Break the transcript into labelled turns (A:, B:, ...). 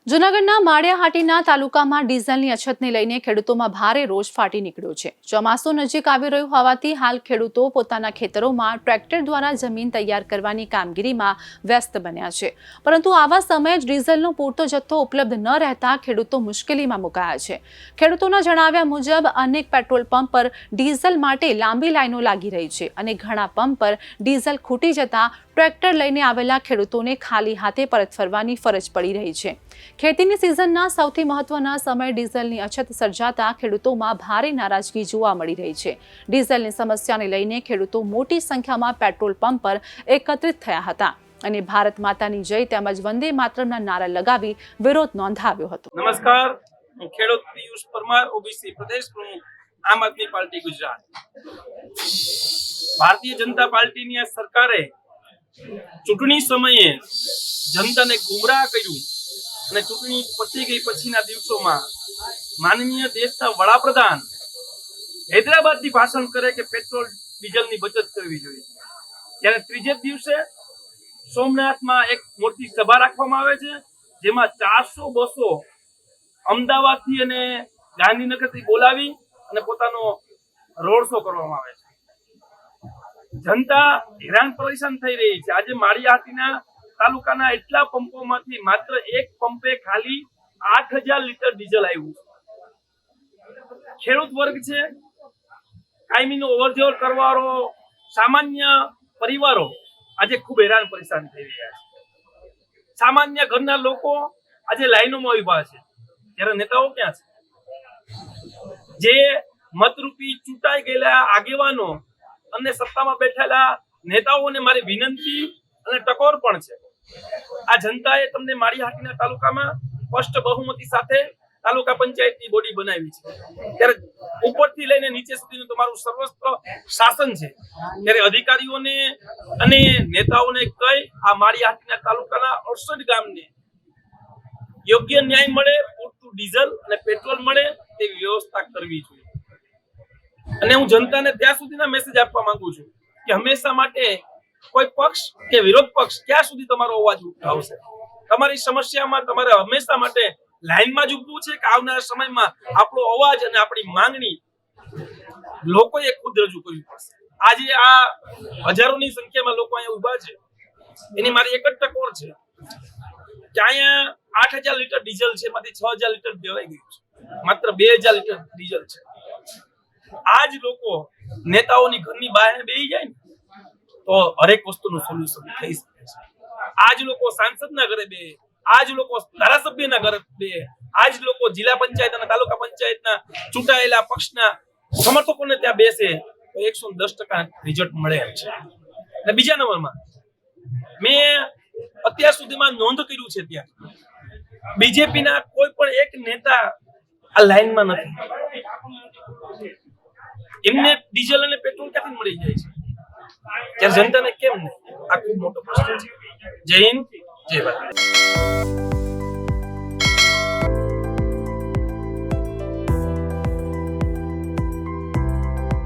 A: જૂનાગઢના માળિયાહાટીના તાલુકામાં ડીઝલની અછતને લઈને ખેડૂતોમાં ભારે રોષ ફાટી નીકળ્યો છે। ચોમાસું નજીક આવી રહ્યું હોવાથી હાલ ખેડૂતો પોતાના ખેતરોમાં ટ્રેક્ટર દ્વારા જમીન તૈયાર કરવાની કામગીરીમાં વ્યસ્ત બન્યા છે, પરંતુ આવા સમયે જ ડીઝલનો પૂરતો જથ્થો ઉપલબ્ધ ન રહેતા ખેડૂતો મુશ્કેલીમાં મુકાયા છે। ખેડૂતોના જણાવ્યા મુજબ અનેક પેટ્રોલ પંપ પર ડીઝલ માટે લાંબી લાઈનો લાગી રહી છે અને ઘણા પંપ પર ડીઝલ ખૂટી જતા ટ્રેક્ટર લઈને આવેલા ખેડૂતોને ખાલી હાથે પરત ફરવાની ફરજ પડી રહી છે। ખેતીની સિઝનના સૌથી મહત્વના સમયે ડીઝલની અછત સર્જાતા ખેડૂતોમાં ભારે નારાજગી જોવા મળી રહી છે। ડીઝલની સમસ્યાને લઈને ખેડૂતો મોટી સંખ્યામાં પેટ્રોલ પંપ પર એકત્રિત થયા હતા અને ભારત માતાની જય તેમજ વંદે માતરમના નારા લગાવી વિરોધ નોંધાવ્યો હતો।
B: નમસ્કાર, હું ખેડૂત પિયુષ પરમાર, ઓબીસી પ્રદેશ પ્રમુખ, આમ આદમી પાર્ટી ગુજરાત। ભારતીય જનતા પાર્ટીની આ સરકારે ચૂંટણી સમયે જનતાને ગુમરાહ કર્યું અને ચૂંટણી પતી ગઈ પછીના દિવસોમાં માનનીય દેશના વડાપ્રધાન હૈદરાબાદથી ભાષણ કરે કે પેટ્રોલ ડીઝલની બચત કરવી જોઈએ, ત્યારે ત્રીજે દિવસે સોમનાથમાં એક મોટી સભા રાખવામાં આવે છે, જેમાં 400-200 અમદાવાદથી અને ગાંધીનગરથી બોલાવી અને પોતાનો રોડ શો કરવામાં આવે છે। જનતા હેરાન પરેશાન થઈ રહી છે। આજે માળિયાહાટીના તાલુકાના એટલા પંપોમાંથી માત્ર એક પંપે ખાલી 8000 લીટર ડીઝલ આવ્યું છે। ખેડૂત વર્ગ છે, કાયમીનો અવરજવર કરવાવાળો સામાન્ય પરિવારો આજે ખૂબ હેરાન પરેશાન થઈ રહ્યા છે। સામાન્ય ઘરના લોકો આજે લાઈનોમાં ઉભા છે, ત્યારે નેતાઓ ક્યાં છે? જે મતરૂપી ચૂંટાઈ ગયેલા આગેવાનો અને સત્તામાં બેઠેલા નેતાઓને મારી વિનંતી અને ટકોર પણ છે, આ જનતાએ તમને માળિયાહાટીના તાલુકામાં સ્પષ્ટ બહુમતી સાથે તાલુકા પંચાયતની બોડી બનાવી છે, ત્યારે ઉપરથી લઈને નીચે સુધીનું તમારું સર્વસ્ત્ર શાસન છે, ત્યારે અધિકારીઓને અને નેતાઓને કઈ આ માળિયાહાટીના તાલુકાના 68 ગામને યોગ્ય ન્યાય મળે, પૂરતું ડીઝલ અને પેટ્રોલ મળે તેવી વ્યવસ્થા કરવી જોઈએ। અને હું જનતાને ત્યાં સુધીના મેસેજ આપવા માંગુ છું કે હંમેશા માટે કોઈ પક્ષ કે વિરોધ પક્ષ ક્યાં સુધી તમારો અવાજ ઉઠાવશે? તમારી સમસ્યામાં તમારે હંમેશા માટે લાઈનમાં જ ઊભું છે કે આવનારા સમયમાં આપણો અવાજ અને આપણી માંગણી લોકોએ ખુદ રજૂ કરવી પડશે? આજે આ હજારોની સંખ્યામાં લોકો અહીંયા ઊભા છે, એની મારી એક જ ટકોર છે કે અહીંયા 8000 લીટર ડીઝલ છે, એમાંથી 6000 લીટર દેવાઈ ગયું છે, માત્ર 2000 લીટર ડીઝલ છે। આજ લોકો નેતાઓની ઘરની બહાર બેસી જાય ને તો હરેક વસ્તુનું સોલ્યુશન થઈ શકે છે। આજ લોકો સાંસદના ઘરે બે, આજ લોકો ધારાસભ્યના ઘરે બે, આજ લોકો જિલ્લા પંચાયત અને તાલુકા પંચાયતના ચૂંટાયેલા પક્ષના સમર્થકોને ત્યાં બેસે તો 110% રિઝલ્ટ મળે છે। અને બીજા નંબરમાં મેં અત્યાર સુધીમાં નોંધ કર્યું છે, ત્યાં બીજેપીના કોઈ પણ એક નેતા આ લાઈનમાં નથી। એમને ડીઝલ અને પેટ્રોલ ક્યાંથી મળી જાય છે, ત્યારે જનતાને કેમ નહીં? આ ખૂબ મોટો પ્રશ્ન છે। જય હિન્દ, જય ભારત।